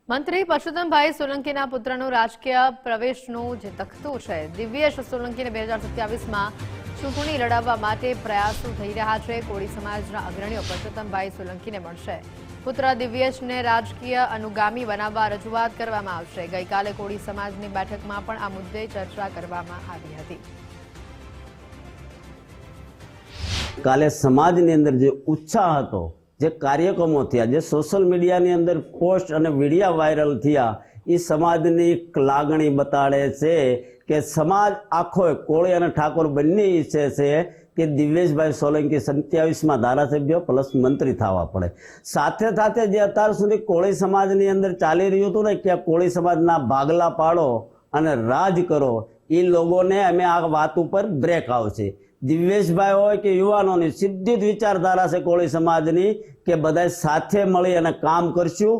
મંત્રી પરસોત્તમભાઈ સોલંકીના પુત્રનો રાજકીય પ્રવેશનો જે તખતો છે, દિવ્યેશ સોલંકીને 2027માં ચૂંટણી લડાવવા માટે પ્રયાસો થઈ રહ્યા છે. કોળી સમાજના અગ્રણીઓ પરસોત્તમભાઈ સોલંકીને મળશે. પુત્ર દિવ્યેશને રાજકીય અનુગામી બનાવવા રજૂઆત કરવામાં આવશે. ગઈકાલે કોળી સમાજની બેઠકમાં પણ આ મુદ્દે ચર્ચા કરવામાં આવી હતી. કાલે સમાજની અંદર જે ઉત્સાહ હતો, જે કાર્યક્રમો થયા, જે સોશિયલ મીડિયાની અંદર પોસ્ટ અને વિડીયો વાયરલ થયા, એ સમાજની એક લાગણી બતાડે છે કે સમાજ આખો કોળી અને ઠાકોર બંને ઈચ્છે છે કે દિવ્યેશભાઈ સોલંકી 27માં ધારાસભ્ય પ્લસ મંત્રી થવા પડે. સાથે સાથે જે અત્યાર સુધી કોળી સમાજની અંદર ચાલી રહ્યું હતું ને કે કોળી સમાજના ભાગલા પાડો અને રાજ કરો, એ લોકોને અમે આ વાત ઉપર બ્રેક આવશે. દિવ્યેશભાઈ હોય કે યુવાનોની સીધી જ વિચારધારા છે કોળી સમાજની કે બધા સાથે મળી અને કામ કરશું